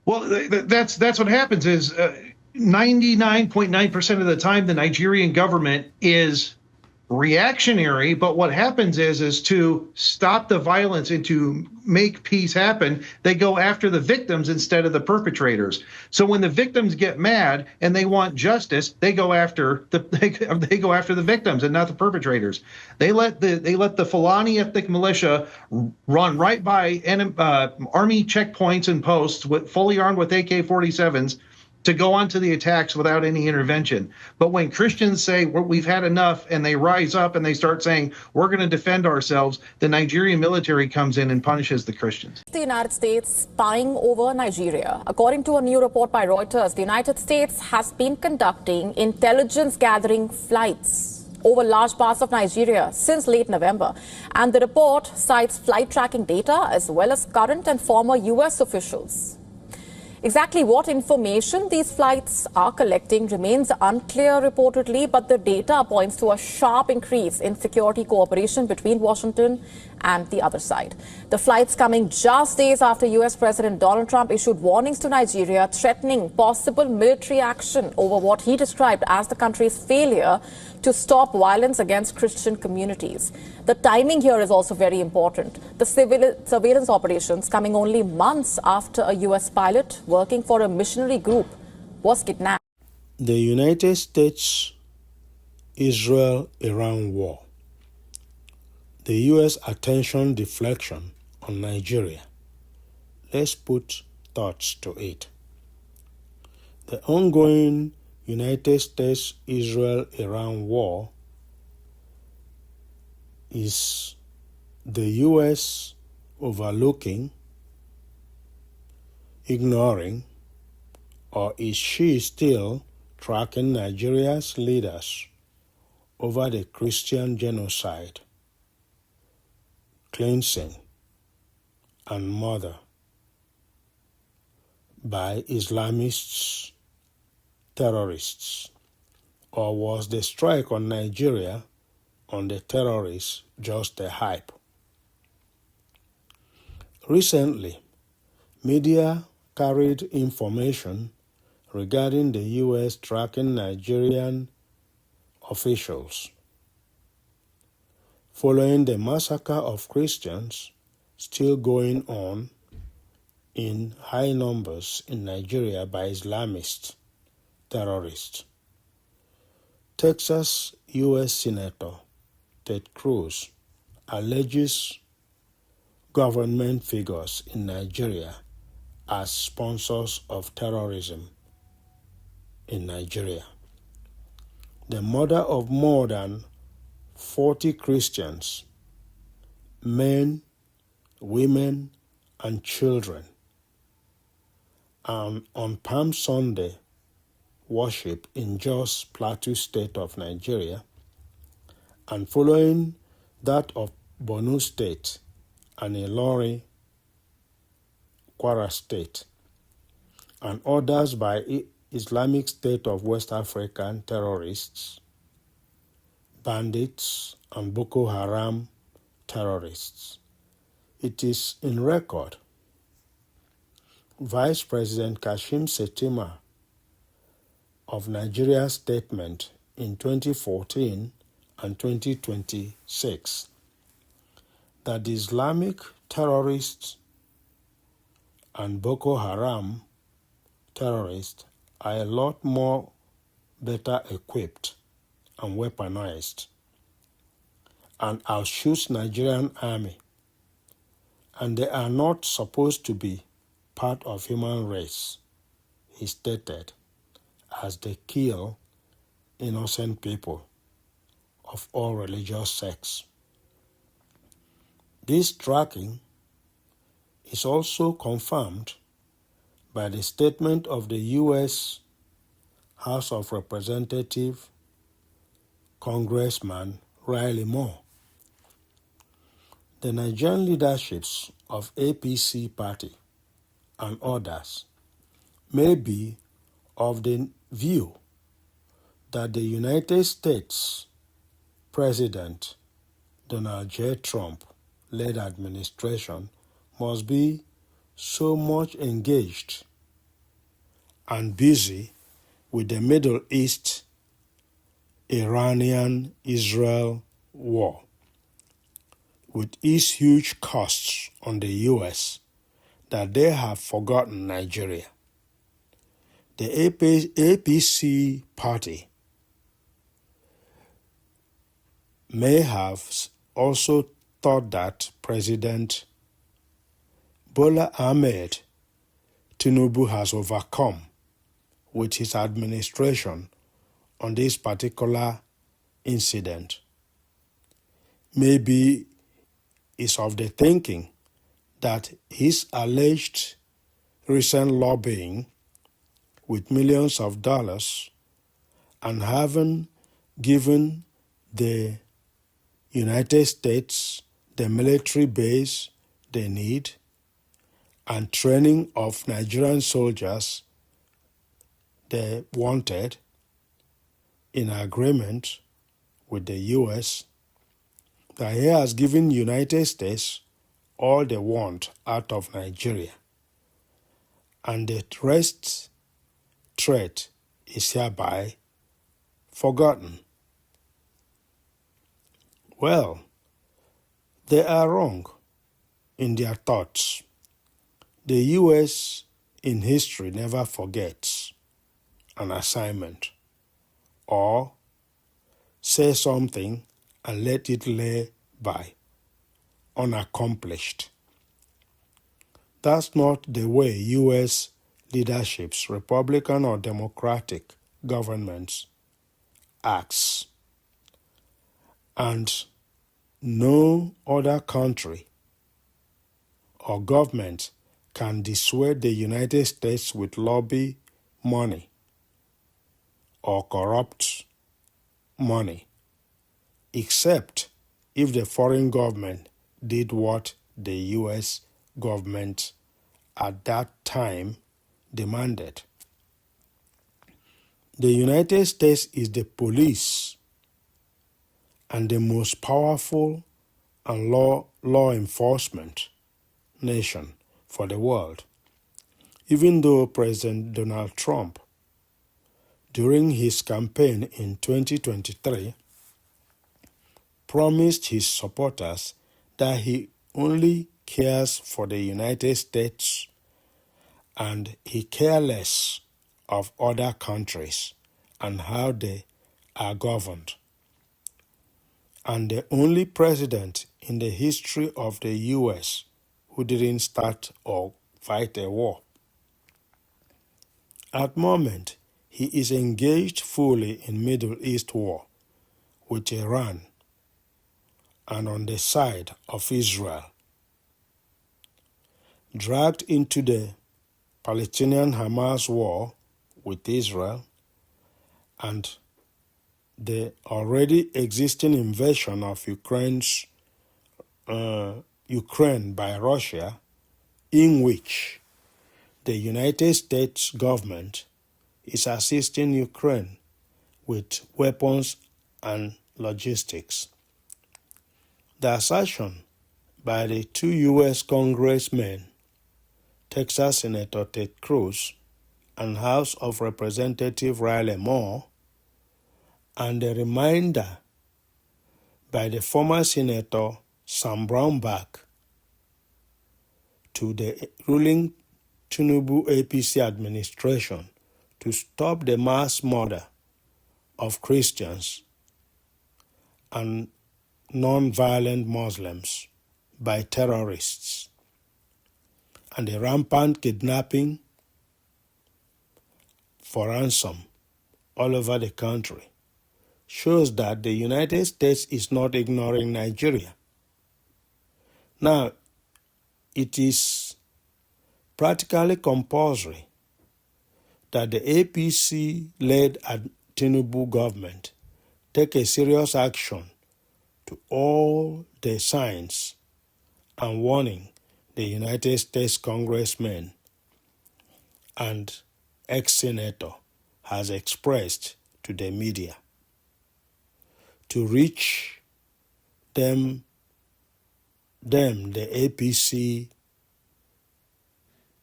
Well, that's what happens is 99.9% of the time, the Nigerian government is reactionary, but what happens is to stop the violence and to make peace happen, they go after the victims instead of the perpetrators. So when the victims get mad and they want justice, they go after the victims and not the perpetrators. They let the Fulani ethnic militia run right by army checkpoints and posts fully armed with AK-47s to go onto the attacks without any intervention. But when Christians say we've had enough and they rise up and they start saying we're going to defend ourselves, the Nigerian military comes in and punishes the Christians. The United States spying over Nigeria. According to a new report by Reuters, the United States has been conducting intelligence gathering flights over large parts of Nigeria since late November. And the report cites flight tracking data as well as current and former U.S. officials. Exactly what information these flights are collecting remains unclear reportedly, but the data points to a sharp increase in security cooperation between Washington and the other side. The flights coming just days after U.S. President Donald Trump issued warnings to Nigeria threatening possible military action over what he described as the country's failure to stop violence against Christian communities. The timing here is also very important. The surveillance operations coming only months after a U.S. pilot working for a missionary group was kidnapped. The United States-Israel-Iran war. The U.S. attention deflection on Nigeria. Let's put thoughts to it. The ongoing United States-Israel-Iran war is the U.S. overlooking, ignoring, or is she still tracking Nigeria's leaders over the Christian genocide, cleansing, and murder by Islamists, terrorists? Or was the strike on Nigeria on the terrorists just a hype? Recently, media carried information regarding the U.S. tracking Nigerian officials following the massacre of Christians still going on in high numbers in Nigeria by Islamist terrorists. Texas U.S. Senator Ted Cruz alleges government figures in Nigeria as sponsors of terrorism in Nigeria. The murder of more than 40 Christians, men, women, and children, and on Palm Sunday worship in Jos Plateau State of Nigeria, and following that of Borno State and Ilorin, Kwara State, and others by Islamic State of West African terrorists, bandits, and Boko Haram terrorists. It is in record. Vice President Kashim Shettima of Nigeria's statement in 2014 and 2026 that the Islamic terrorists and Boko Haram terrorists are a lot more better equipped and weaponized and outshoots Nigerian army, and they are not supposed to be part of human race, he stated, as they kill innocent people of all religious sects. This tracking is also confirmed by the statement of the U.S. House of Representatives Congressman Riley Moore. The Nigerian leaderships of APC party and others may be of the view that the United States President Donald J. Trump-led administration must be so much engaged and busy with the Middle East Iranian-Israel war, with its huge costs on the U.S., that they have forgotten Nigeria. The APC party may have also thought that President Bola Ahmed Tinubu has overcome with his administration on this particular incident. Maybe is of the thinking that his alleged recent lobbying with millions of dollars and having given the United States the military base they need and training of Nigerian soldiers they wanted in agreement with the U.S., that he has given United States all they want out of Nigeria, and the rest threat is hereby forgotten. Well, they are wrong in their thoughts. The U.S. in history never forgets an assignment or say something and let it lay by unaccomplished. That's not the way U.S. leaderships, Republican or Democratic governments, acts. And no other country or government can dissuade the United States with lobby money or corrupt money, except if the foreign government did what the U.S. government at that time demanded. The United States is the police and the most powerful and law enforcement nation for the world, even though President Donald Trump, during his campaign in 2023, promised his supporters that he only cares for the United States and he cares less of other countries and how they are governed. And the only president in the history of the U.S. who didn't start or fight a war. At the moment, he is engaged fully in Middle East war with Iran and on the side of Israel, dragged into the Palestinian-Hamas war with Israel and the already existing invasion of Ukraine by Russia, in which the United States government is assisting Ukraine with weapons and logistics. The assertion by the two U.S. congressmen, Texas Senator Ted Cruz and House of Representative Riley Moore, and the reminder by the former Senator Sam Brownback to the ruling Tinubu APC administration to stop the mass murder of Christians and non-violent Muslims by terrorists and the rampant kidnapping for ransom all over the country shows that the United States is not ignoring Nigeria. Now, it is practically compulsory that the APC-led Tinubu government take a serious action to all the signs and warning the United States congressmen and ex-senator has expressed to the media to reach them, the APC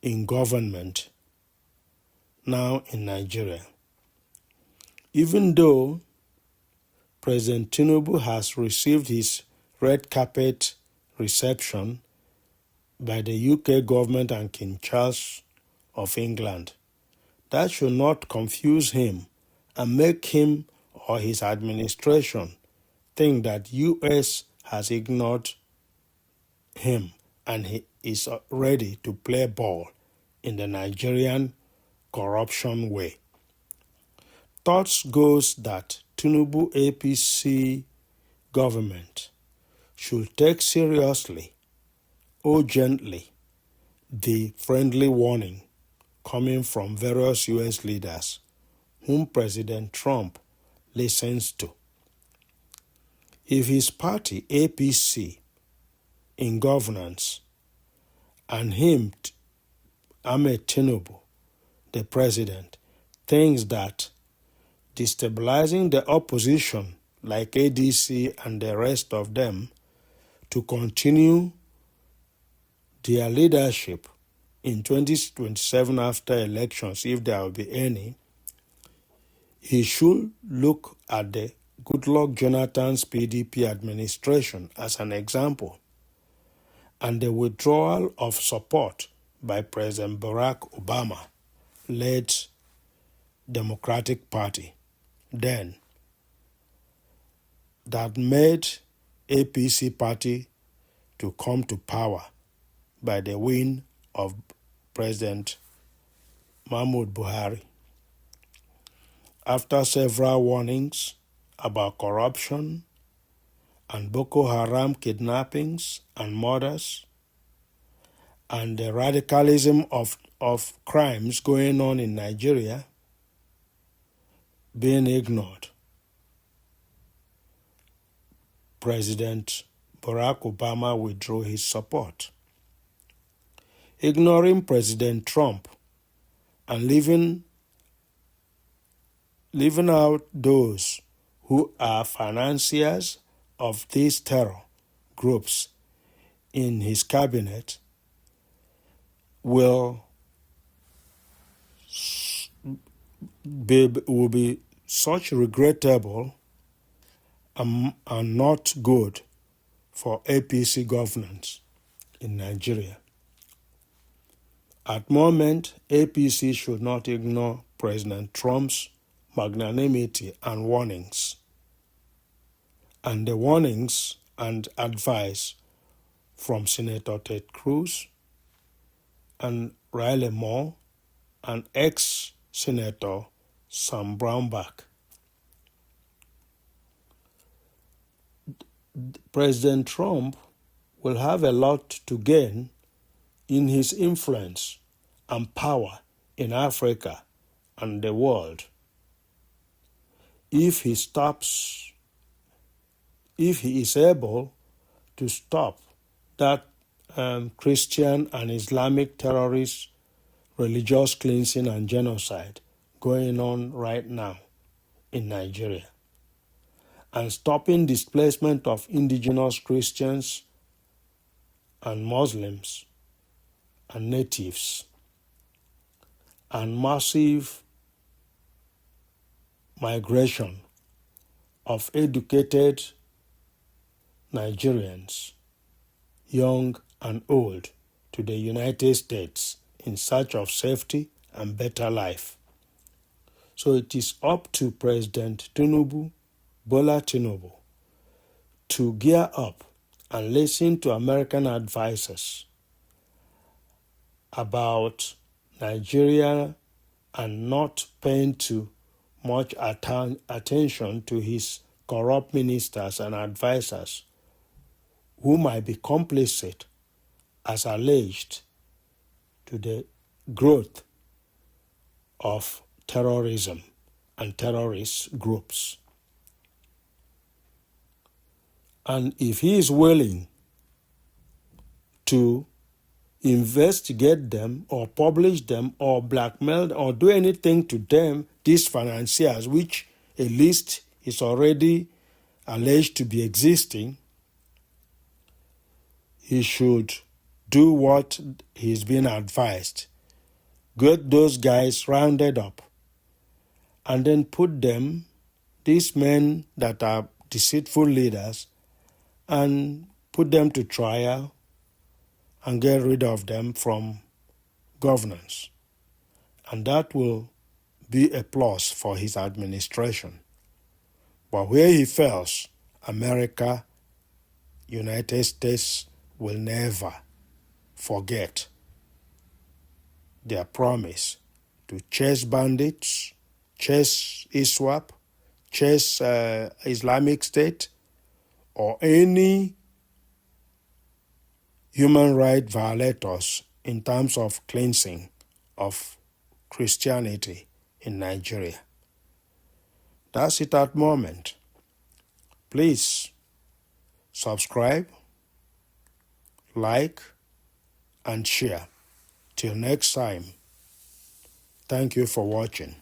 in government, now in Nigeria. Even though President Tinubu has received his red carpet reception by the UK government and King Charles of England, that should not confuse him and make him or his administration think that US has ignored him and he is ready to play ball in the Nigerian corruption way. Thoughts goes that Tinubu APC government should take seriously, urgently, the friendly warning coming from various US leaders whom President Trump listens to. If his party, APC, in governance, and him, Ahmed Tinubu, the president, thinks that destabilizing the opposition like ADC and the rest of them to continue their leadership in 2027 after elections, if there will be any, he should look at the Goodluck Jonathan's PDP administration as an example, and the withdrawal of support by President Barack Obama-led Democratic Party then, that made APC party to come to power by the win of President Mahmoud Buhari. After several warnings about corruption and Boko Haram kidnappings and murders and the radicalism of crimes going on in Nigeria being ignored, President Barack Obama withdrew his support. Ignoring President Trump and leaving out those who are financiers of these terror groups in his cabinet will be such regrettable and not good for APC governance in Nigeria. At the moment, APC should not ignore President Trump's magnanimity and warnings, and the warnings and advice from Senator Ted Cruz and Riley Moore and ex-Senator Sam Brownback. President Trump will have a lot to gain in his influence and power in Africa and the world if he is able to stop that Christian and Islamic terrorist religious cleansing and genocide going on right now in Nigeria, and stopping displacement of indigenous Christians and Muslims and natives, and massive migration of educated Nigerians, young and old, to the United States in search of safety and better life. So it is up to President Bola Tinubu, to gear up and listen to American advisors about Nigeria and not paying too much attention to his corrupt ministers and advisors who might be complicit, as alleged, to the growth of terrorism and terrorist groups. And if he is willing to investigate them or publish them or blackmail or do anything to them, these financiers, which a list is already alleged to be existing, he should do what he's been advised. get those guys rounded up and then put them, these men that are deceitful leaders, and put them to trial and get rid of them from governance. And that will be a plus for his administration. But where he fails, America, United States will never forget their promise to chase bandits, chase ISWAP, chase Islamic State, or any human rights violators in terms of cleansing of Christianity in Nigeria. That's it at the moment. Please subscribe, like, and share. Till next time, thank you for watching.